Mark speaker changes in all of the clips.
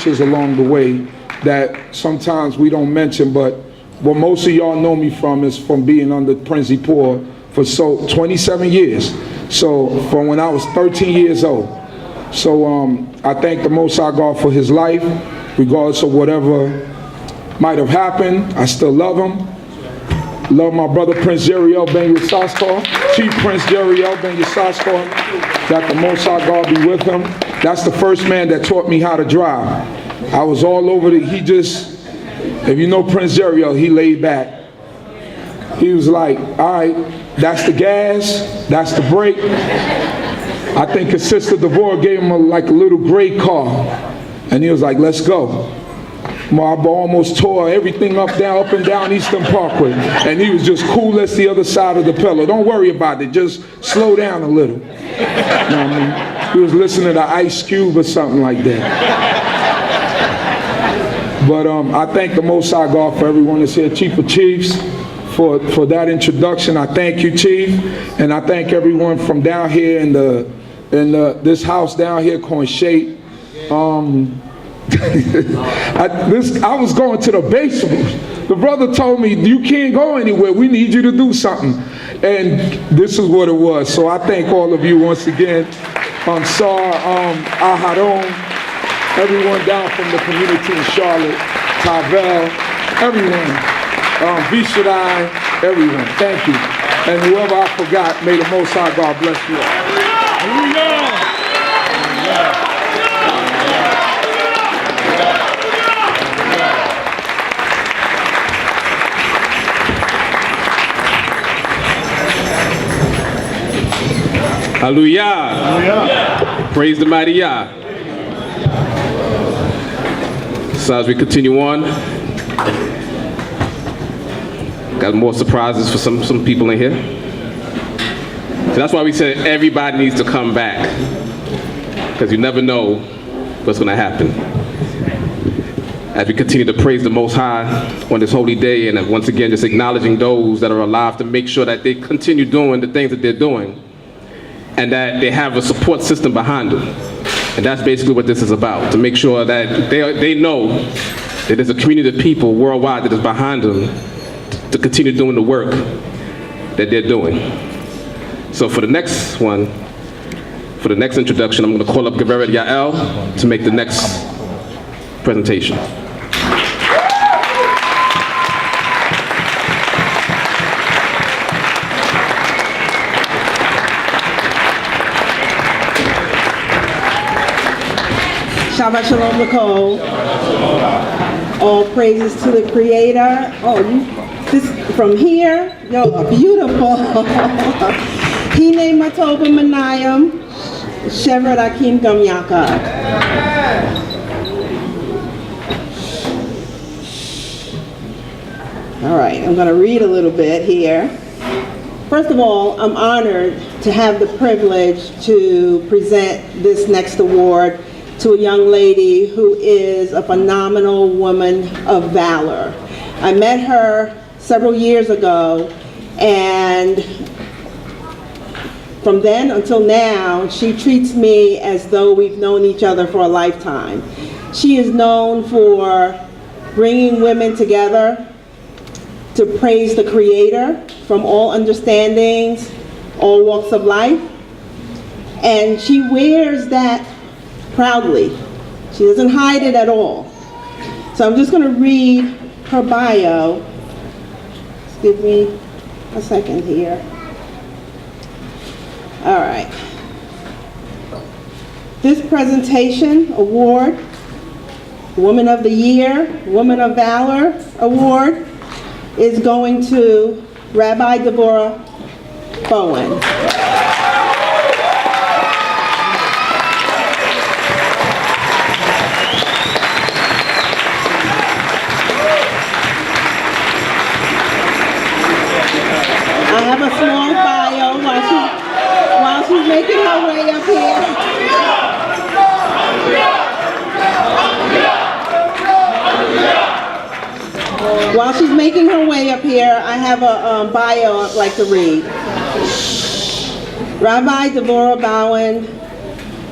Speaker 1: teachers along the way that sometimes we don't mention, but what most of y'all know me from is from being under Prince Poor for 27 years. So from when I was 13 years old. So I thank the Most High God for his life, regardless of whatever might have happened. I still love him. Love my brother Prince Jeriel Ben Yissaschar, Chief Prince Jeriel Ben Yissaschar, that the Most High God be with him. That's the first man that taught me how to drive. I was all over if you know Prince Jeriel, he laid back. He was like, all right, that's the gas, that's the brake. I think his sister Devorah gave him a little gray car. And he was like, let's go. My almost tore everything up and down Eastern Parkway. And he was just cool as the other side of the pillow. Don't worry about it, just slow down a little. You know what I mean? He was listening to Ice Cube or something like that. But I thank the Most High God for everyone that's here. Chief of Chiefs, for that introduction. I thank you, Chief. And I thank everyone from down here in this house down here called Shade. I was going to the basement. The brother told me, you can't go anywhere. We need you to do something. And this is what it was. So I thank all of you once again. Sar, Ahav, everyone down from the community in Charlotte, Tavel, everyone, Vishadai, everyone. Thank you. And whoever I forgot, may the Most High God bless you all. Hallelujah.
Speaker 2: Hallelujah. Hallelujah. Praise the mighty Yah. So as we continue on, got more surprises for some people in here. So that's why we said everybody needs to come back, because you never know what's going to happen. As we continue to praise the Most High on this holy day, and once again just acknowledging those that are alive to make sure that they continue doing the things that they're doing, and that they have a support system behind them. And that's basically what this is about, to make sure that they know that there's a community of people worldwide that is behind them to continue doing the work that they're doing. So for the next introduction, I'm going to call up Gaveret Yael to make the next presentation.
Speaker 3: Shabbat Shalom, Nicole. All praises to the Creator. This from here, y'all are beautiful. Hine Matoba Manayam, Shevet Akim Gam Yaakov. All right, I'm going to read a little bit here. First of all, I'm honored to have the privilege to present this next award to a young lady who is a phenomenal woman of valor. I met her several years ago, and from then until now, she treats me as though we've known each other for a lifetime. She is known for bringing women together to praise the Creator from all understandings, all walks of life, and she wears that proudly. She doesn't hide it at all. So I'm just going to read her bio. Just give me a second here. All right. This presentation award, Woman of the Year, Woman of Valor Award, is going to Rabbi Devorah Bowen. I have a small bio while she's making her way up here. While she's making her way up here, I have a bio I'd like to read. Rabbi Devorah Bowen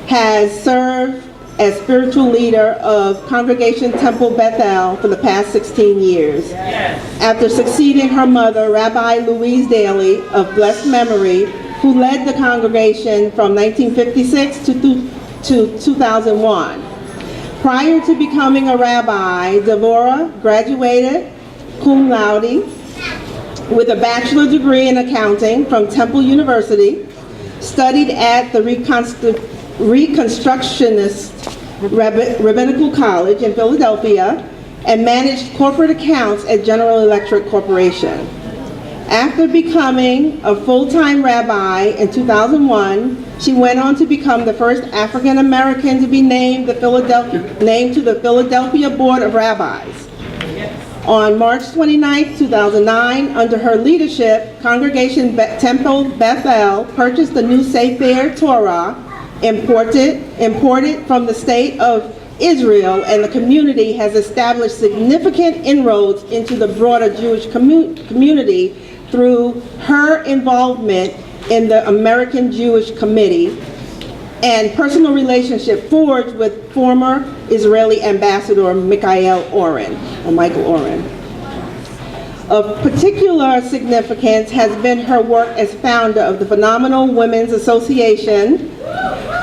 Speaker 3: has served as spiritual leader of Congregation Temple Bethel for the past 16 years. After succeeding her mother, Rabbi Louise Daly of blessed memory, who led the congregation from 1956 to 2001. Prior to becoming a rabbi, Devorah graduated cum laude with a bachelor degree in accounting from Temple University, studied at the Reconstructionist Rabbinical College in Philadelphia, and managed corporate accounts at General Electric Corporation. After becoming a full-time rabbi in 2001, she went on to become the first African American to be named to the Philadelphia Board of Rabbis. On March 29, 2009, under her leadership, Congregation Temple Bethel purchased the new Sefer Torah, imported from the state of Israel, and the community has established significant inroads into the broader Jewish community through her involvement in the American Jewish Committee and personal relationship forged with former Israeli Ambassador Michael Oren. Of particular significance has been her work as founder of the Phenomenal Women's Association,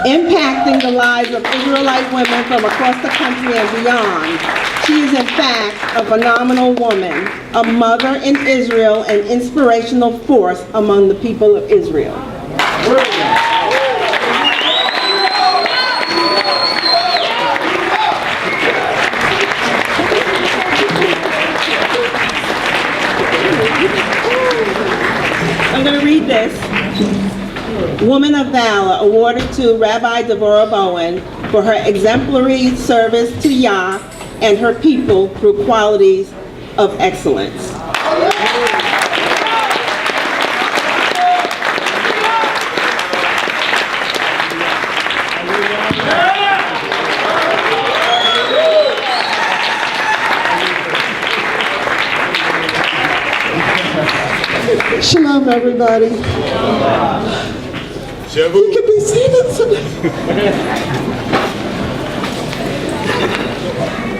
Speaker 3: impacting the lives of Israelite women from across the country and beyond. She is in fact a phenomenal woman, a mother in Israel, an inspirational force among the people of Israel. I'm going to read this. Woman of Valor, awarded to Rabbi Devorah Bowen for her exemplary service to Yah and her people through qualities of excellence. Shalom, everybody. You can be seated.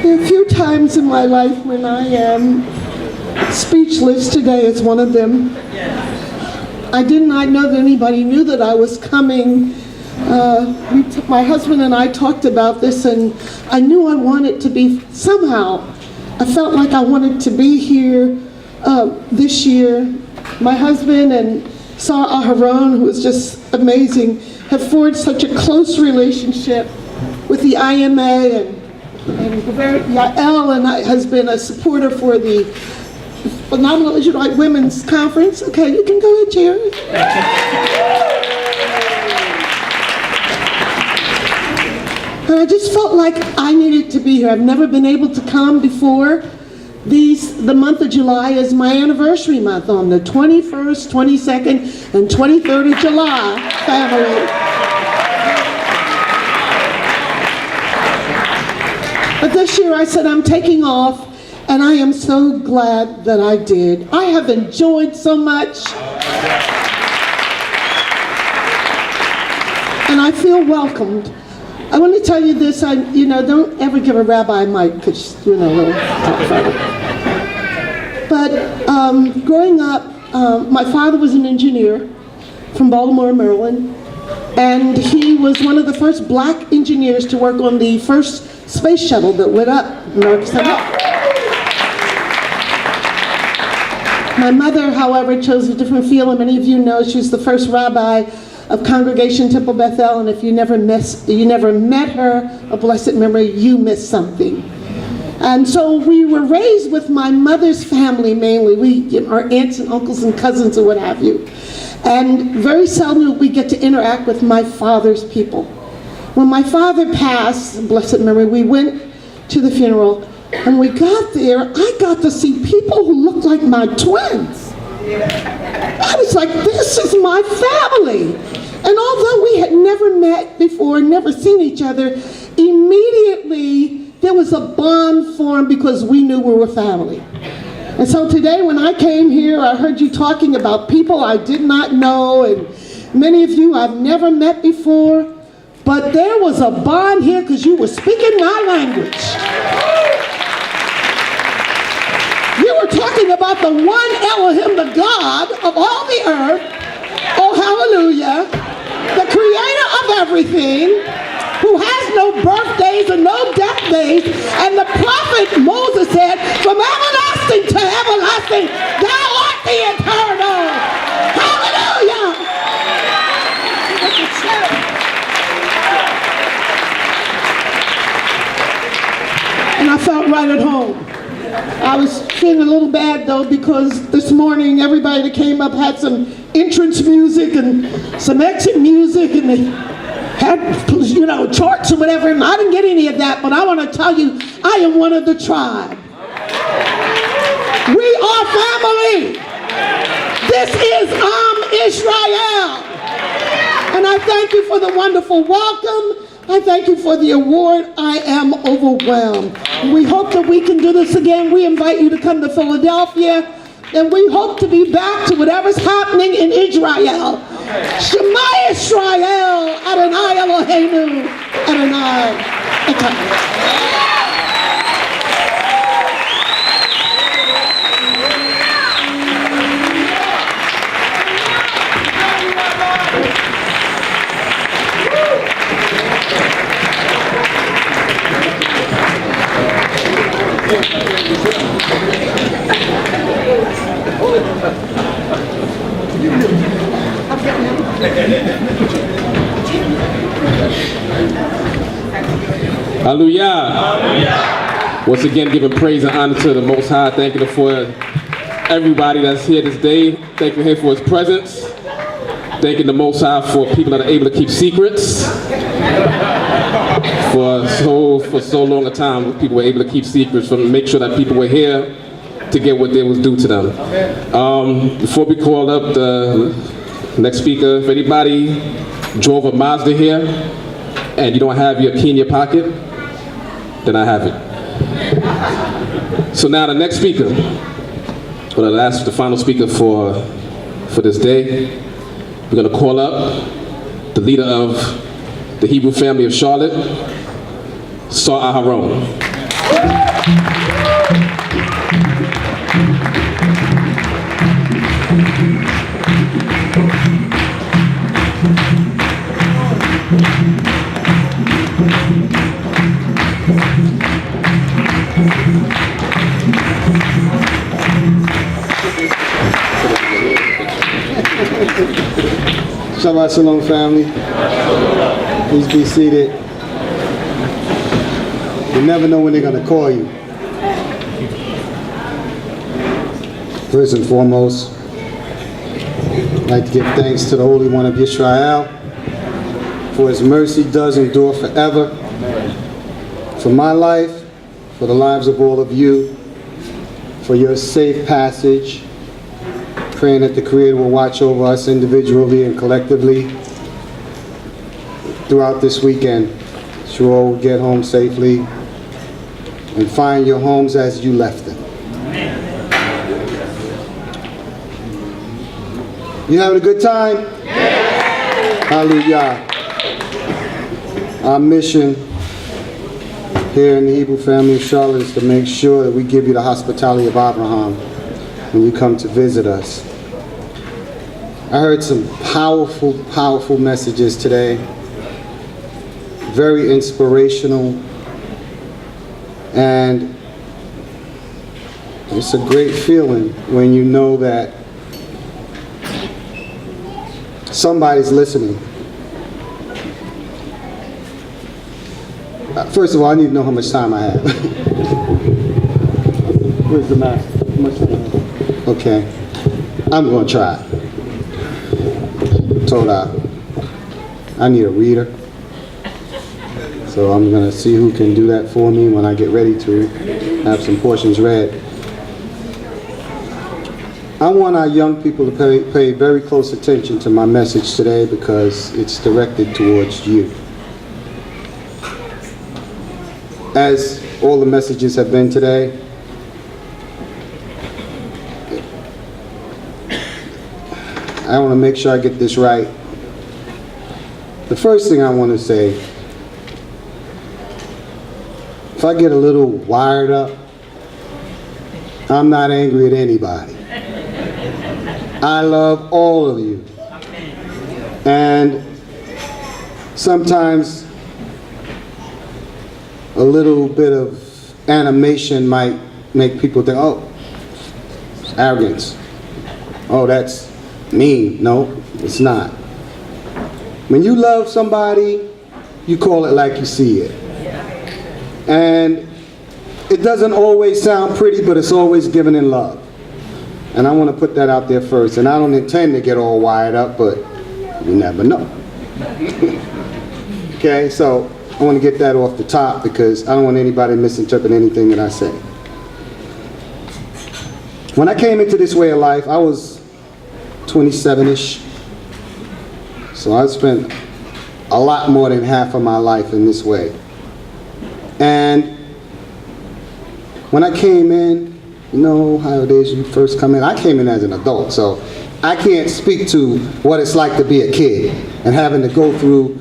Speaker 3: There are a few times in my life when I am speechless. Today is one of them. I did not know that anybody knew that I was coming. My husband and I talked about this, and I knew I wanted to be, somehow, I felt like I wanted to be here this year. My husband and Sarah Aharon, who is just amazing, have forged such a close relationship with the IMA, and Yael and I has been a supporter for the Phenomenal Israelite Women's Conference. Okay, you can go ahead, Jerry. And I just felt like I needed to be here. I've never been able to come before. The month of July is my anniversary month, on the 21st, 22nd, and 23rd of July, family. But this year I said I'm taking off, and I am so glad that I did. I have enjoyed so much. And I feel welcomed. I want to tell you this, don't ever give a rabbi a mic, because, we'll talk further. But growing up, my father was an engineer from Baltimore, Maryland, and he was one of the first black engineers to work on the first space shuttle that went up. My mother, however, chose a different field, and many of you know she was the first rabbi of Congregation Temple Bethel, and if you never met her, a blessed memory, you missed something. And so we were raised with my mother's family mainly, our aunts and uncles and cousins and what have you. And very seldom would we get to interact with my father's people. When my father passed, blessed memory, we went to the funeral, and we got there, I got to see people who looked like my twins. I was like, this is my family. And although we had never met before, never seen each other, immediately there was a bond formed because we knew we were family. And so today when I came here, I heard you talking about people I did not know, and many of you I've never met before,
Speaker 4: but there was a bond here because you were speaking my language. You were talking about the one Elohim, the God of all the earth, oh hallelujah, the creator of everything, who has no birthdays and no death days. And the prophet Moses said, from everlasting to everlasting, thou art the eternal. Hallelujah. And I felt right at home. I was feeling a little bad though, because this morning everybody that came up had some entrance music and some exit music, and they had, you know, charts or whatever, and I didn't get any of that, but I want to tell you, I am one of the tribe. We are family. This is Israel. And I thank you for the wonderful welcome. I thank you for the award. I am overwhelmed. We hope that we can do this again. We invite you to come to Philadelphia, and we hope to be back to whatever's happening in Israel. Shema Israel, Adonai Eloheinu, Adonai Echad.
Speaker 2: Hallelujah. Once again, giving praise and honor to the Most High. Thanking Him for everybody that's here this day. Thanking Him for His presence. Thanking the Most High for people that are able to keep secrets. For so long a time, people were able to keep secrets, to make sure that people were here to get what they was due to them. Before we call up the next speaker, if anybody drove a Mazda here and you don't have your key in your pocket, then I have it. So now the next speaker, or the final speaker for this day, we're going to call up the leader of the Hebrew family of Charlotte, Sar Aharon.
Speaker 5: Shabbat Shalom, family. Please be seated. You never know when they're going to call you. First and foremost, I'd like to give thanks to the Holy One of Israel, for His mercy does endure forever, for my life, for the lives of all of you, for your safe passage, praying that the Creator will watch over us individually and collectively throughout this weekend. You all will get home safely and find your homes as you left them. You having a good time? Yes. Hallelujah. Our mission here in the Hebrew family of Charlotte is to make sure that we give you the hospitality of Abraham when you come to visit us. I heard some powerful, powerful messages today. Very inspirational. And it's a great feeling when you know that somebody's listening. First of all, I need to know how much time I have. Where's the map? How much time I have? Okay. I'm going to try. Told I need a reader. So I'm going to see who can do that for me when I get ready to have some portions read. I want our young people to pay very close attention to my message today because it's directed towards you. As all the messages have been today, I want to make sure I get this right. The first thing I want to say, if I get a little wired up, I'm not angry at anybody. I love all of you. And sometimes a little bit of animation might make people think, oh, it's arrogance. Oh, that's mean. No, it's not. When you love somebody, you call it like you see it. And it doesn't always sound pretty, but it's always given in love. And I want to put that out there first. And I don't intend to get all wired up, but you never know. Okay, so I want to get that off the top because I don't want anybody to misinterpret anything that I say. When I came into this way of life, I was 27-ish. So I spent a lot more than half of my life in this way. And when I came in, you know how it is, you first come in. I came in as an adult, so I can't speak to what it's like to be a kid and having to go through